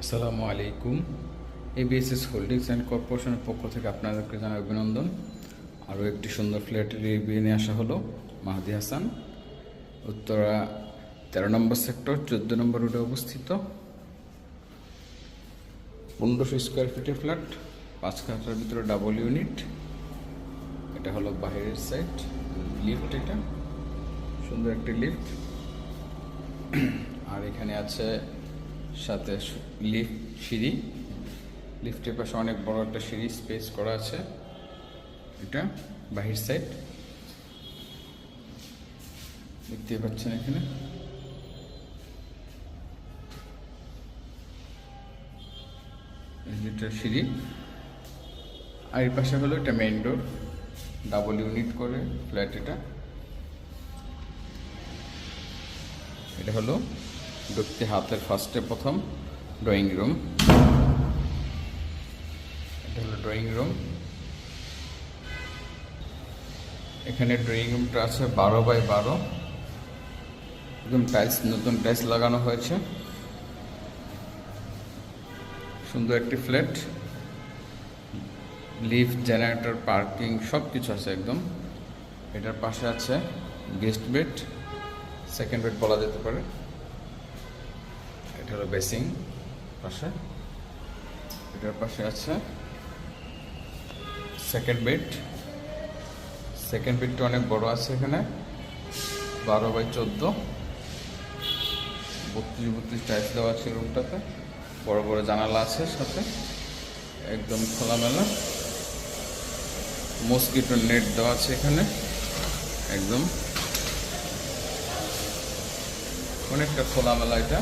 আসসালামু আলাইকুম। এবিএসএস holdings and কর্পোরেশনের পক্ষ থেকে আপনাদেরকে জানাই অভিনন্দন। আরও একটি সুন্দর ফ্ল্যাটের রিভিউ নিয়ে আসা হলো। মাহদি হাসান, উত্তরা 13 নম্বর সেক্টর, 14 নম্বর রোডে অবস্থিত। 1500 স্কোয়ার ফিটের ফ্ল্যাট, 5 কাঠার ভিতরে ডাবল ইউনিট। এটা হলো বাইরের সাইড, লিফট। এটা সুন্দর একটি লিফট। আর এখানে আছে সাথে লিফট, সিঁড়ি। লিফটের পাশে অনেক বড় একটা সিঁড়ি স্পেস করা আছে। এটা বাহির সাইড দেখতে পাচ্ছেন। এখানে এটা সিঁড়ি, আর এর পাশে হলো এটা মেইন ডোর, ডাবল ইউনিট করে ফ্ল্যাট। এটা হলো ঢুকতে হাতের ফার্স্টে প্রথম ড্রয়িং রুম। এটা হলো ড্রয়িং রুম। এখানে ড্রয়িং রুমটা আছে 12x12, একদম টাইলস, নতুন টাইলস লাগানো হয়েছে। সুন্দর একটি ফ্ল্যাট, লিফট, জেনারেটর, পার্কিং সব কিছু আছে একদম। এটার পাশে আছে গেস্ট বেড, সেকেন্ড বেড বলা যেতে পারে। এটা হলো বেসিং পাশে। এটার পাশে আছে সেকেন্ড বেড। সেকেন্ড বেডটা অনেক বড় আছে। এখানে 12x14, 32x32 টাইলস দেওয়া আছে রুমটাতে। বড় বড় জানালা আছে সাথে, একদম খোলামেলা। মসকিটো নেট দেওয়া আছে এখানে, একদম অনেকটা খোলামেলা। এটা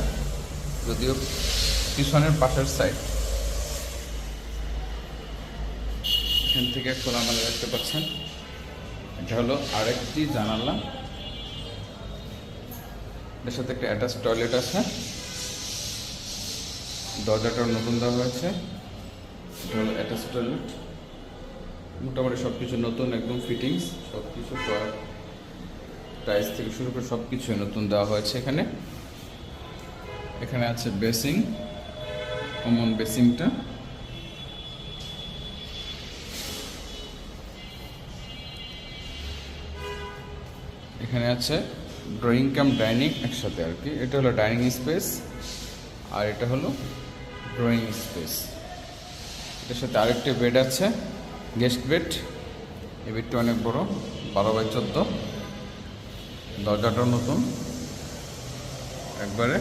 যদিও পিছনের পাশের সাইড, এখান থেকে খোলামেলা দেখতে পাচ্ছেন। এটা হলো আরেকটি জানালা। এর সাথে একটা অ্যাটাচ টয়লেট আছে। দরজাটাও নতুন দেওয়া হয়েছে। এটা হলো অ্যাটাচ টয়লেট। মোটামুটি সব কিছু নতুন, একদম ফিটিংস সব কিছু, টাইলস থেকে শুরু করে সব কিছু নতুন দেওয়া হয়েছে এখানে। এখানে আছে বেসিং, কমন বেসিংটা। এখানে আছে ড্রয়িং কাম ডাইনিং একসাথে আর কি। এটা হলো ডাইনিং স্পেস, আর এটা হলো ড্রয়িং স্পেস। এটার সাথে আরেকটি বেড আছে, গেস্ট বেড। এই বেডটা অনেক বড়, 12x14। দরজাটাও নতুন একবারে।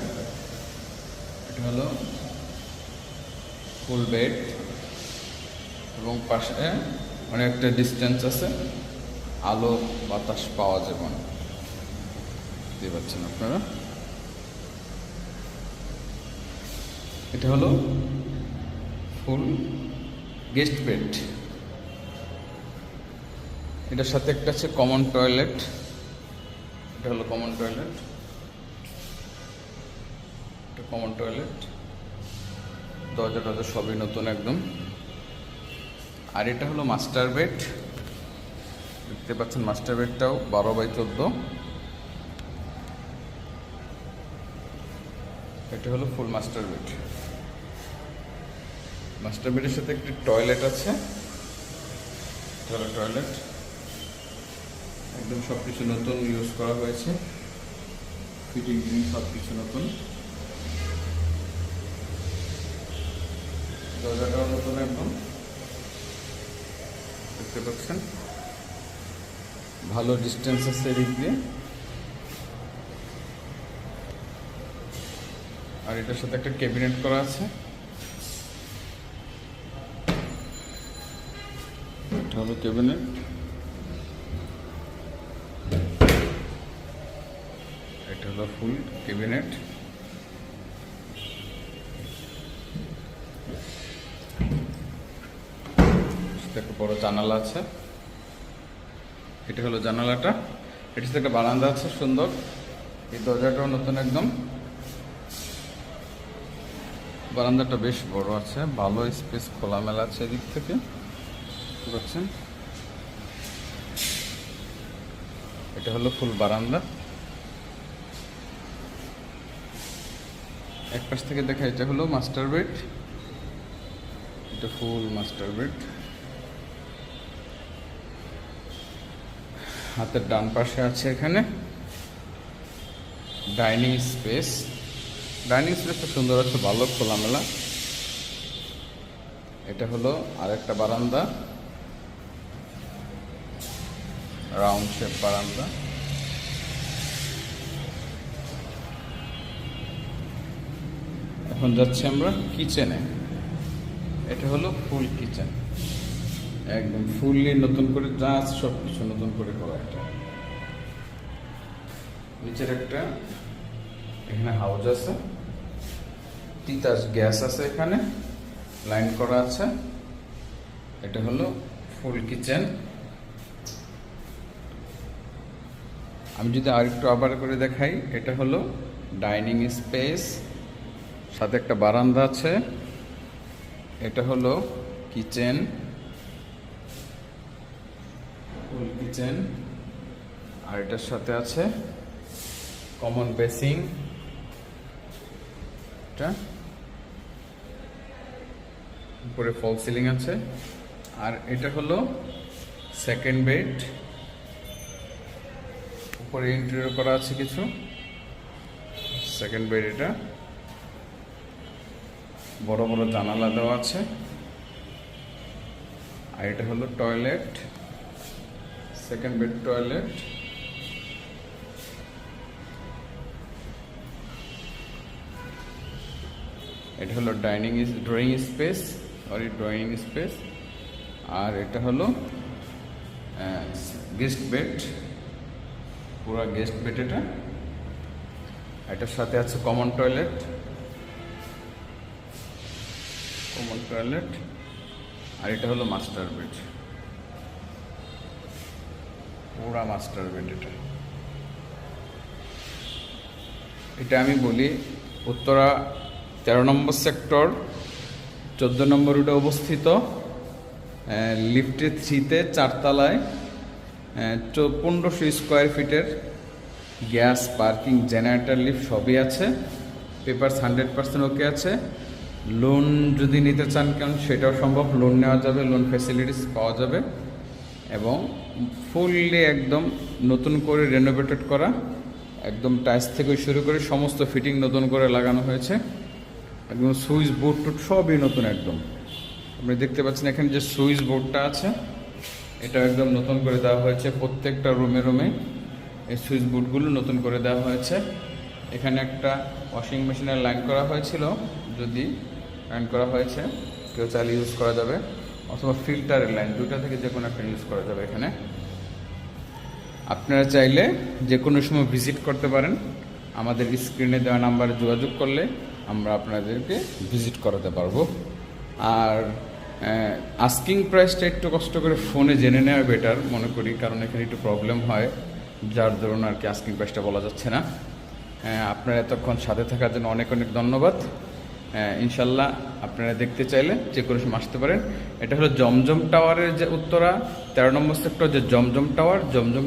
এটা হলো ফুল বেড, এবং পাশে অনেকটা ডিস্টেন্স আছে, আলো বাতাস পাওয়া যাবে না, দেখতে পাচ্ছেন আপনারা। এটা হলো ফুল গেস্ট বেড। এটার সাথে একটা আছে কমন টয়লেট। এটা হলো কমন টয়লেট, এটা কমন টয়লেট। দরজা টরজা সবই নতুন একদম। আর এটা হলো মাস্টার বেড, দেখতে পাচ্ছেন। মাস্টার বেডটাও 12x14। এটা হলো ফুল মাস্টার বেড। মাস্টার বেডের সাথে একটি টয়লেট আছে। এটা হলো টয়লেট, একদম সব কিছু নতুন ইউজ করা হয়েছে। ফিটিং সব কিছু নতুন। দরজাটাও নতুন একদম, দেখতে পাচ্ছেন। ভালো ডিস্টেন্স আছে এদিক দিয়ে। আর এটার সাথে একটা ক্যাবিনেট করা আছে। এটা হলো ক্যাবিনেট। এটা হলো ফুল ক্যাবিনেট। একটা বড় জানালা আছে। এটা হলো জানালাটা। এটার সাথে একটা বারান্দা আছে সুন্দর। এই দরজাটাও নতুন একদম। বারান্দাটা বেশ বড় আছে, ভালো স্পেস, খোলামেলা আছে এদিক থেকে, বুঝতে পারছেন। এটা হলো ফুল বারান্দা। এক পাশ থেকে দেখা, এটা হলো মাস্টার বেড, এটা ফুল মাস্টার বেড। হাতের ডান পাশে আছে এখানে ডাইনিং স্পেস। ডাইনিং স্পেসটা সুন্দর আছে, ভালো খোলামেলা। এটা হলো আরেকটা বারান্দা, রাউন্ড শেপ বারান্দা। এখন যাচ্ছি আমরা কিচেনে। এটা হলো ফুল কিচেন, একদম ফুললি নতুন করে যা আছে সব কিছু নতুন করে করা। এটা নিচের একটা এখানে হাউস আছে, তিতাস গ্যাস আছে, এখানে লাইন করা আছে। এটা হলো ফুল কিচেন। আমি যদি আরেকটু আবার করে দেখাই, এটা হলো ডাইনিং স্পেস, সাথে একটা বারান্দা আছে। এটা হলো কিচেন, ফুল কিচেন। আর এটার সাথে আছে কমন বেসিং, এটা উপরে ফল সিলিং আছে। আর এটা হলো সেকেন্ড বেড, উপরে ইন্টেরিয়র করা আছে কিছু। সেকেন্ড বেড, এটা বড় বড় জানালা দেওয়া আছে। আর এটা হলো টয়লেট, সেকেন্ড বেড টয়লেট। এটা হলো ড্রয়িং স্পেস, ড্রয়িং স্পেস। আর এটা হলো গেস্ট বেড, পুরো গেস্ট বেড। এটার সাথে আছে কমন টয়লেট, আর এটা হলো মাস্টার বেড, পুরা মাস্টার বেড। এটা আমি বলি উত্তরা 13 নম্বর সেক্টর 14 নম্বর রোডে অবস্থিত। লিফটে 3-তে 4 তলায় 1500 স্কোয়ার ফিটের গ্যাস, পার্কিং, জেনারেটর, লিফট সবই আছে। পেপারস 100% ওকে আছে। লোন যদি নিতে চান কেন সেটাও সম্ভব, লোন নেওয়া যাবে, লোন ফ্যাসিলিটিস পাওয়া যাবে। এবং ফুললি একদম নতুন করে রেনোভেটেড করা, একদম টাইলস থেকে শুরু করে সমস্ত ফিটিং নতুন করে লাগানো হয়েছে। একদম সুইচ বোর্ড টুট সবই নতুন একদম। আপনি দেখতে পাচ্ছেন এখানে যে সুইচ বোর্ডটা আছে, এটা একদম নতুন করে দেওয়া হয়েছে। প্রত্যেকটা রুমে এই সুইচ বোর্ডগুলো নতুন করে দেওয়া হয়েছে। এখানে একটা ওয়াশিং মেশিনের লাইন করা হয়েছিল, যদি লাইন করা হয়েছে, কেউ চাইলে ইউজ করা যাবে, অথবা ফিল্টারের লাইন, দুটা থেকে যে কোনো একটা ইউজ করা যাবে। এখানে আপনারা চাইলে যে কোনো সময় ভিজিট করতে পারেন। আমাদের স্ক্রিনে দেওয়া নাম্বারে যোগাযোগ করলে আমরা আপনাদেরকে ভিজিট করাতে পারবো। আর আস্কিং প্রাইসটা একটু কষ্ট করে ফোনে জেনে নেওয়া বেটার মনে করি, কারণ এখানে একটু প্রবলেম হয়, যার ধরুন আর কি আস্কিং প্রাইসটা বলা যাচ্ছে না। আপনারা এতক্ষণ সাথে থাকার জন্য অনেক অনেক ধন্যবাদ। ইনশাল্লাহ আপনারা দেখতে চাইলে যে কোনো সময় আসতে পারেন। এটা হলো জমজম টাওয়ারের যে উত্তরা 13 নম্বর সেক্টর যে জমজম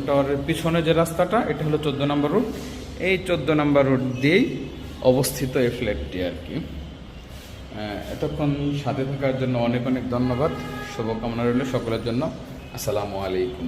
টাওয়ারের পিছনে যে রাস্তাটা, এটা হলো 14 নম্বর রোড। এই 14 নম্বর রোড দিয়েই অবস্থিত এই ফ্ল্যাটটি আর কি। এতক্ষণ সাথে থাকার জন্য অনেক অনেক ধন্যবাদ। শুভকামনা রইল সকলের জন্য। আসসালামু আলাইকুম।